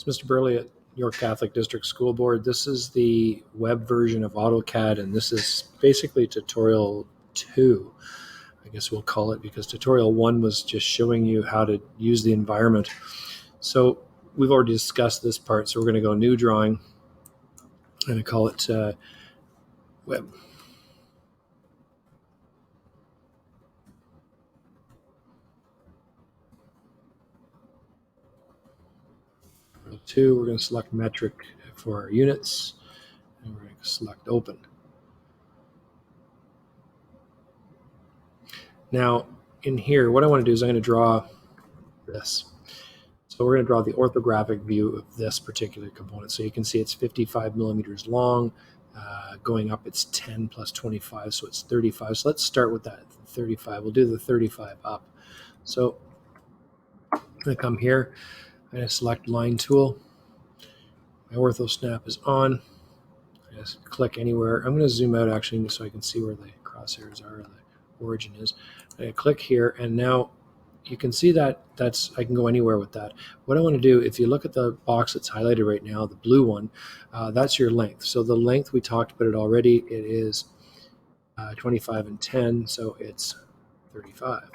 Mr. Burley at York Catholic District School Board. This is the web version of AutoCAD, and this is basically tutorial 2. I guess we'll call it, because tutorial 1 was just showing you how to use the environment. So we've already discussed this part, so we're going to go new drawing, and I call it web. Tutorial 2, we're going to select metric for our units, and we're going to select open. Now, in here, what I want to do is I'm going to draw this. So we're going to draw the orthographic view of this particular component. So you can see it's 55 millimeters long. Going up, it's 10 plus 25, so it's 35. So let's start with that 35. We'll do the 35 up. So I'm going to come here. I'm going to select line tool. My ortho snap is on. I just click anywhere. I'm going to zoom out actually so I can see where the crosshairs are, the origin is. I'm going to click here, and now you can see that I can go anywhere with that. What I want to do, if you look at the box that's highlighted right now, the blue one, that's your length. So the length, we talked about it already, it is 25 and 10, so it's 35.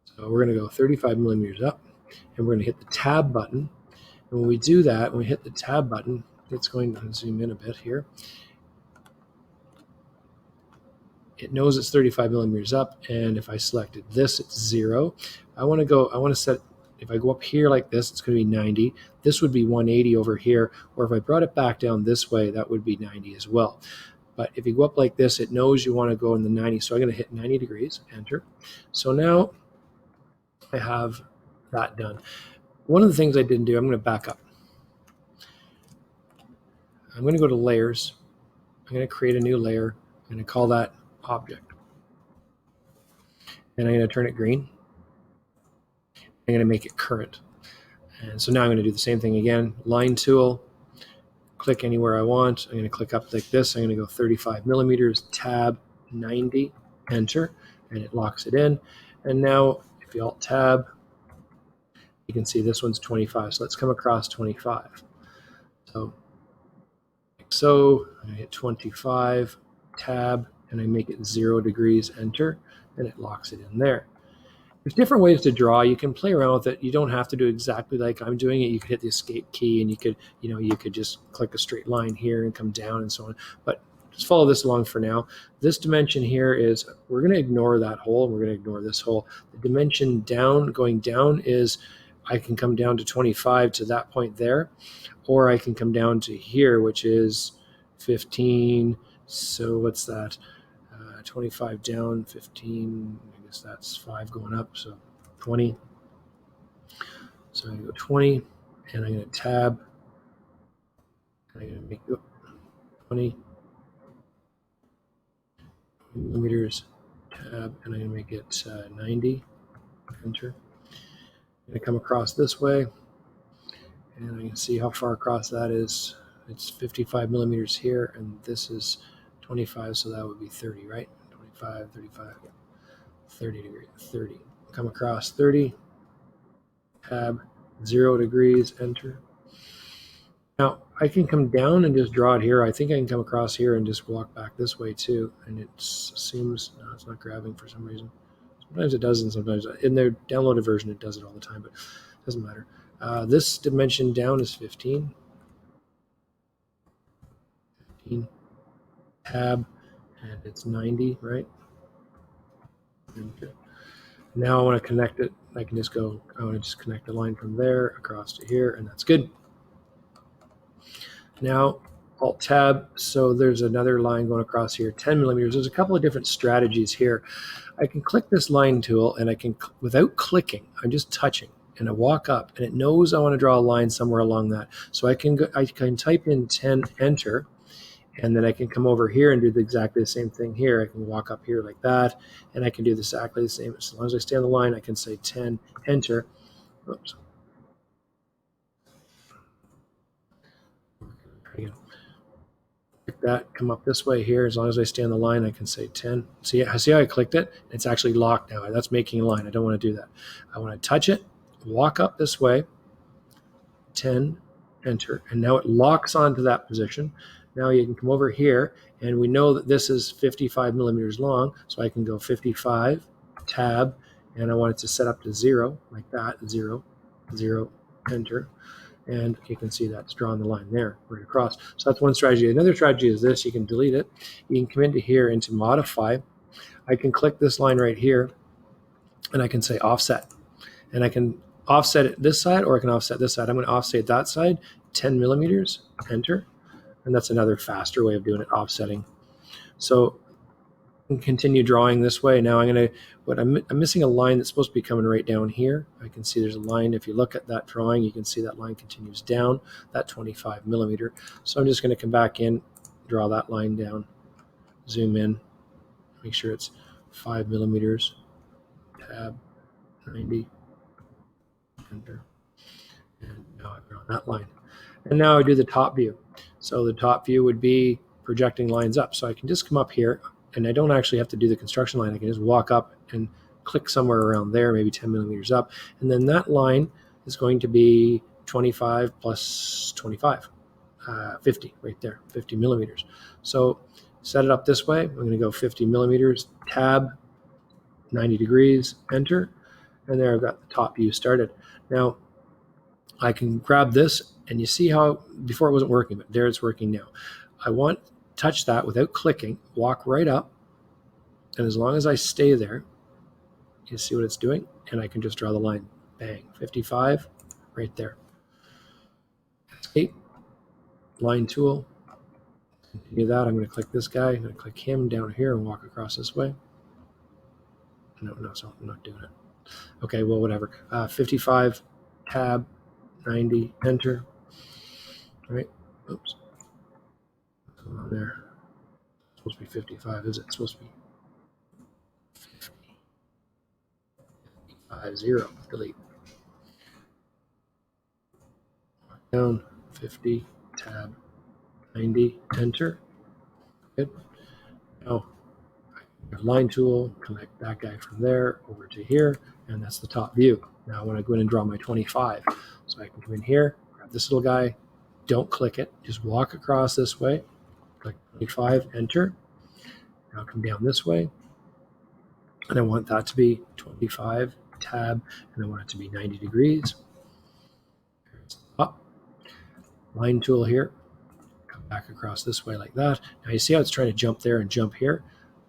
So we're going to go 35 millimeters up, and we're going to hit the tab button. And when we do that, when we hit the tab button, it's going to zoom in a bit here. It knows it's 35 millimeters up, and if I selected this, it's 0. I want to set, if I go up here like this, it's going to be 90. This would be 180 over here, or if I brought it back down this way, that would be 90 as well. But if you go up like this, it knows you want to go in the 90, so I'm going to hit 90 degrees, enter. So now I have that done. One of the things I didn't do, I'm going to back up. I'm going to go to layers. I'm going to create a new layer. I'm going to call that object. And I'm going to turn it green. I'm going to make it current. And so now I'm going to do the same thing again. Line tool, click anywhere I want. I'm going to click up like this. I'm going to go 35 millimeters, tab, 90, enter, and it locks it in. And now if you alt tab, you can see this one's 25. So let's come across 25. So I'm going to hit 25, tab, and I make it 0 degrees, enter, and it locks it in there. There's different ways to draw. You can play around with it. You don't have to do exactly like I'm doing it. You could hit the escape key, and you could just click a straight line here and come down and so on. But just follow this along for now. This dimension here is, we're going to ignore that hole. We're going to ignore this hole. The dimension down, going down, is I can come down to 25 to that point there, or I can come down to here, which is 15. So what's that? 25 down, 15, I guess that's 5 going up, so 20. So I'm going to go 20, and I'm going to tab, and I'm going to make it 20 millimeters, tab, and I'm going to make it 90, enter. I'm going to come across this way, and I can see how far across that is. It's 55 millimeters here, and this is 25, so that would be 30, right? 25, 35, yeah. 30 degrees, 30. Come across 30, tab, 0 degrees, enter. Now, I can come down and just draw it here. I think I can come across here and just walk back this way too, and it seems, no, it's not grabbing for some reason. Sometimes it does, and sometimes, in their downloaded version, it does it all the time, but it doesn't matter. This dimension down is 15. 15. Tab, and it's 90, right? Now I want to connect it. I want to just connect a line from there across to here, and that's good. Now, alt tab, so there's another line going across here, 10 millimeters. There's a couple of different strategies here. I can click this line tool, and I can, without clicking, I'm just touching, and I walk up, and it knows I want to draw a line somewhere along that. So I can type in 10, enter, and then I can come over here and do exactly the same thing here. I can walk up here like that, and I can do exactly the same. As long as I stay on the line, I can say 10, enter. Oops. Again. Like that, come up this way here. As long as I stay on the line, I can say 10. See how I clicked it? It's actually locked now. That's making a line. I don't want to do that. I want to touch it, walk up this way, 10, enter. And now it locks onto that position. Now you can come over here, and we know that this is 55 millimeters long, so I can go 55, tab, and I want it to set up to 0, like that, 0, 0, enter. And you can see that's drawn the line there right across. So that's one strategy. Another strategy is this. You can delete it. You can come into here, into modify. I can click this line right here, and I can say offset. And I can offset it this side, or I can offset this side. I'm going to offset that side, 10 millimeters, enter. And that's another faster way of doing it, offsetting. So I can continue drawing this way. Now I'm missing a line that's supposed to be coming right down here. I can see there's a line. If you look at that drawing, you can see that line continues down, that 25 millimeter. So I'm just going to come back in, draw that line down, zoom in, make sure it's 5 millimeters, tab, 90, enter. And now I've drawn that line. And now I do the top view. So the top view would be projecting lines up. So I can just come up here, and I don't actually have to do the construction line. I can just walk up and click somewhere around there, maybe 10 millimeters up. And then that line is going to be 25 plus 25, 50 right there, 50 millimeters. So set it up this way. I'm going to go 50 millimeters, tab, 90 degrees, enter. And there I've got the top view started. Now I can grab this, and you see how before it wasn't working, but there it's working now. I want to touch that without clicking, walk right up, and as long as I stay there, you see what it's doing, and I can just draw the line. Bang, 55, right there. Escape, line tool, continue that. I'm going to click this guy, I'm going to click him down here and walk across this way. No, so I'm not doing it. Okay, well, whatever. 55, tab, 90, enter. All right, oops. What's going on there? It's supposed to be 55, is it? It's supposed to be 50. 0, delete. Down, 50, tab, 90, enter. Good. Now, line tool, connect that guy from there over to here, and that's the top view. Now I want to go in and draw my 25. So I can come in here, grab this little guy, don't click it, just walk across this way, click 25, enter. Now come down this way, and I want that to be 25, tab, and I want it to be 90 degrees. Up, line tool here, come back across this way like that. Now you see how it's trying to jump there and jump here?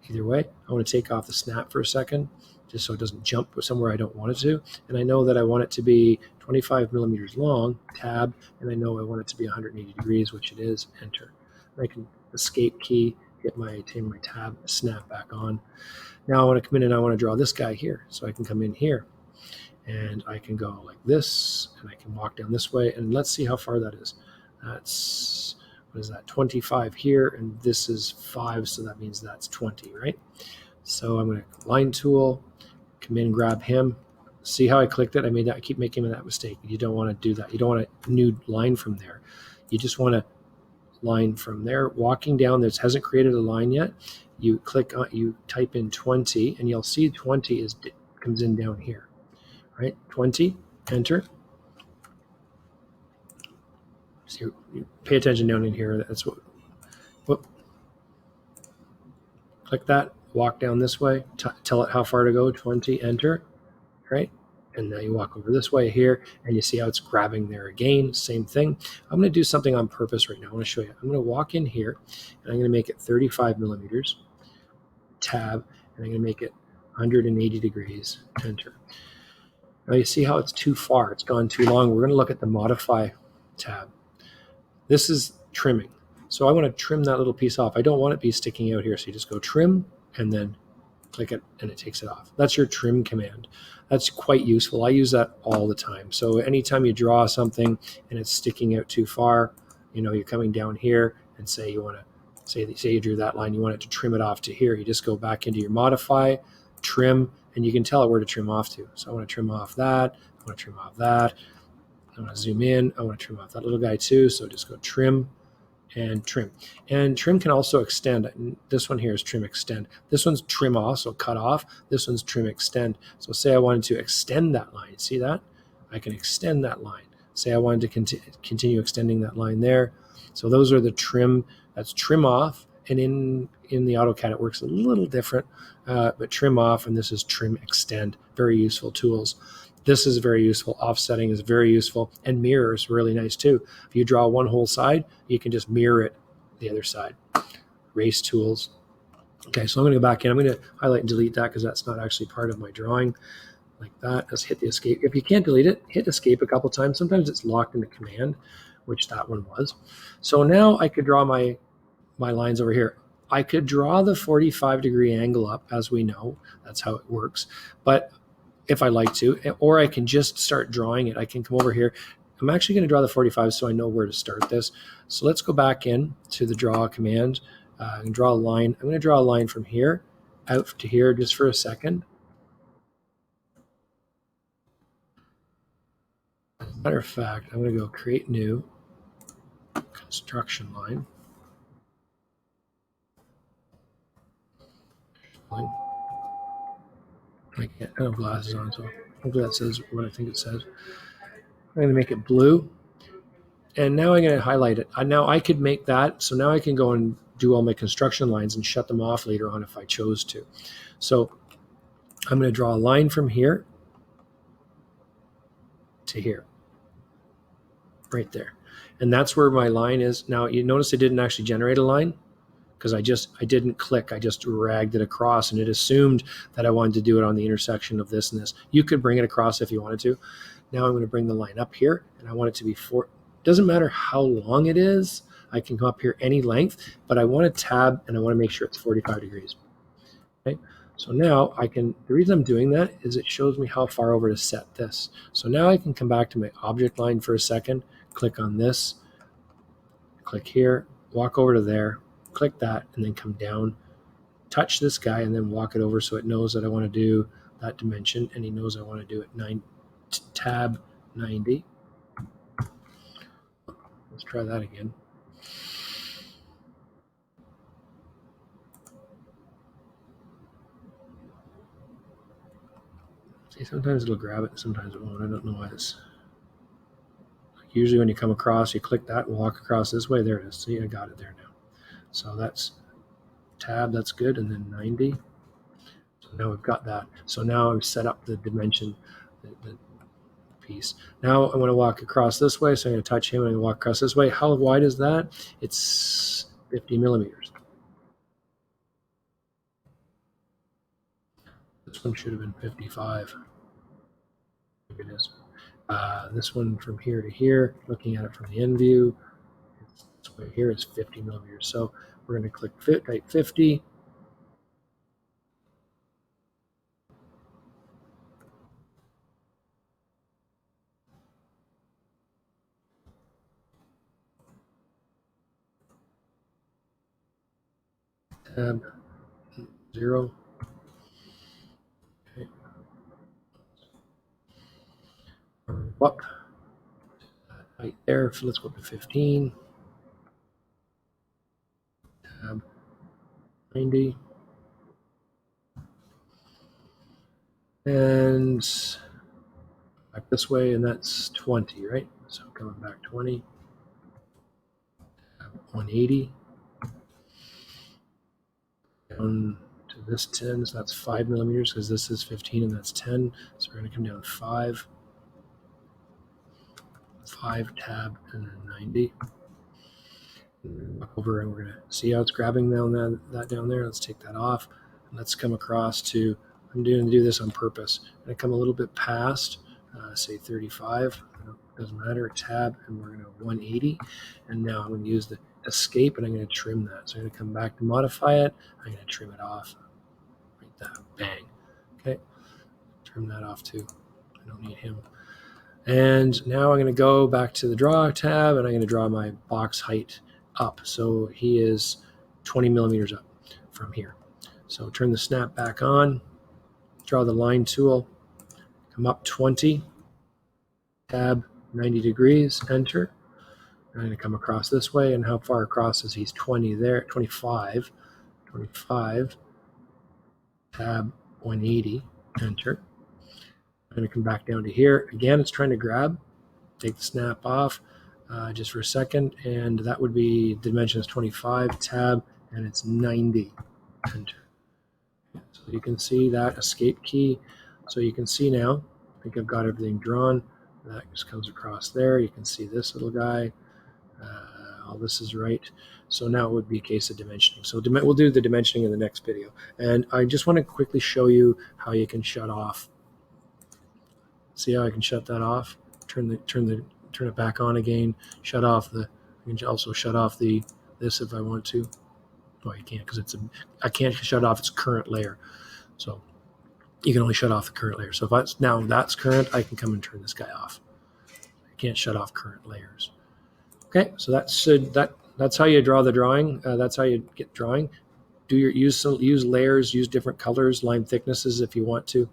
Either way, I want to take off the snap for a second, just so it doesn't jump somewhere I don't want it to. And I know that I want it to be 25 millimeters long, tab, and I know I want it to be 180 degrees, which it is, enter. And I can escape key, hit my tab, snap back on. Now I want to come in and I want to draw this guy here. So I can come in here and I can go like this, and I can walk down this way, and let's see how far that is. That's, what is that, 25 here, and this is 5, so that means that's 20, right? So I'm going to line tool, come in, grab him. See how I clicked it? I keep making that mistake. You don't want to do that. You don't want a new line from there. You just want to line from there. Walking down, this hasn't created a line yet. You click on, you type in 20, and you'll see 20 comes in down here, right? 20, enter. So you pay attention down in here. That's what. Whoop. Click that. Walk down this way. Tell it how far to go. 20, enter. Right. And now you walk over this way here, and you see how it's grabbing there again. Same thing. I'm going to do something on purpose right now. I want to show you. I'm going to walk in here, and I'm going to make it 35 millimeters. Tab, and I'm going to make it 180 degrees. Enter. Now you see how it's too far. It's gone too long. We're going to look at the modify tab. This is trimming. So I want to trim that little piece off. I don't want it to be sticking out here. So you just go trim and then click it and it takes it off. That's your trim command. That's quite useful. I use that all the time. So anytime you draw something and it's sticking out too far, you're coming down here and say you want to, say you drew that line, you want it to trim it off to here. You just go back into your modify, trim, and you can tell it where to trim off to. So I want to trim off that. I want to trim off that. I want to zoom in. I want to trim off that little guy too. So just go trim and trim. And trim can also extend. This one here is trim extend. This one's trim off, so cut off. This one's trim extend. So say I wanted to extend that line. See that? I can extend that line. say I wanted to continue extending that line there. So those are the trim, that's trim off. And in the AutoCAD, it works a little different, but trim off, and this is trim extend. Very useful tools. This is very useful. Offsetting is very useful. And mirror is really nice too. If you draw one whole side, you can just mirror it the other side. Race tools. Okay, so I'm going to go back in. I'm going to highlight and delete that because that's not actually part of my drawing. Like that. Just hit the escape. If you can't delete it, hit escape a couple times. Sometimes it's locked into command, which that one was. So now I could draw my lines over here. I could draw the 45-degree angle up, as we know. That's how it works. But if I like to, or I can just start drawing it. I can come over here. I'm actually going to draw the 45 so I know where to start this. So let's go back in to the draw command and draw a line. I'm going to draw a line from here out to here just for a second. As a matter of fact, I'm going to go create new construction line. I don't have glasses on, so hopefully that says what I think it says. I'm going to make it blue. And now I'm going to highlight it. Now I could make that, so now I can go and do all my construction lines and shut them off later on if I chose to. So I'm going to draw a line from here to here, right there. And that's where my line is. Now you notice it didn't actually generate a line because I didn't click. I just dragged it across, and it assumed that I wanted to do it on the intersection of this and this. You could bring it across if you wanted to. Now I'm going to bring the line up here, and I want it to be doesn't matter how long it is. I can come up here any length, but I want to tab and I want to make sure it's 45 degrees. Okay. So now the reason I'm doing that is it shows me how far over to set this. So now I can come back to my object line for a second, click on this, click here, walk over to there, click that, and then come down, touch this guy, and then walk it over so it knows that I want to do that dimension, and he knows I want to do it tab 90. Let's try that again. See, sometimes it'll grab it, sometimes it won't. I don't know why it's... Usually when you come across, you click that and walk across this way. There it is. See, I got it there now. So that's tab, that's good, and then 90. So now we've got that. So now I've set up the dimension, the piece. Now I'm going to walk across this way, so I'm going to touch him and walk across this way. How wide is that? It's 50 millimeters. This one should have been 55. Maybe it is. This one from here to here, looking at it from the end view, this way here is 50 millimeters. So we're going to click type 50. Tab 0. Okay. Up right there. So let's go up to 15. Tab 90. And back this way, and that's 20, right? So coming back 20. Tab 180. Down to this 10, so that's 5 millimeters because this is 15 and that's 10. So we're going to come down 5. 5 tab and then 90. Over, and we're going to see how it's grabbing down that down there. Let's take that off. And let's come across to, I'm going to do this on purpose. I'm going to come a little bit past, say 35. Doesn't matter. Tab, and we're going to 180. And now I'm going to use the escape, and I'm going to trim that. So I'm going to come back to modify it. I'm going to trim it off. Like that. Bang. Okay. Trim that off too. I don't need him. And now I'm going to go back to the draw tab, and I'm going to draw my box height up. So he is 20 millimeters up from here. So turn the snap back on, draw the line tool, come up 20, tab 90 degrees, enter. I'm going to come across this way, and how far across is he's 20 there, 25, tab 180, enter. I'm going to come back down to here. Again, it's trying to grab. take the snap off just for a second, and that would be the dimension is 25, tab, and it's 90. Enter. So you can see that escape key. So you can see now, I think I've got everything drawn. That just comes across there. You can see this little guy. All this is right. So now it would be a case of dimensioning. So we'll do the dimensioning in the next video. And I just want to quickly show you how you can shut off. See how I can shut that off? Turn it back on again. Shut off the. I can also shut off this if I want to. Oh, you can't because I can't shut off its current layer. So you can only shut off the current layer. So if now that's current, I can come and turn this guy off. I can't shut off current layers. Okay, so that's how you draw the drawing. That's how you get drawing. Use layers, use different colors, line thicknesses if you want to.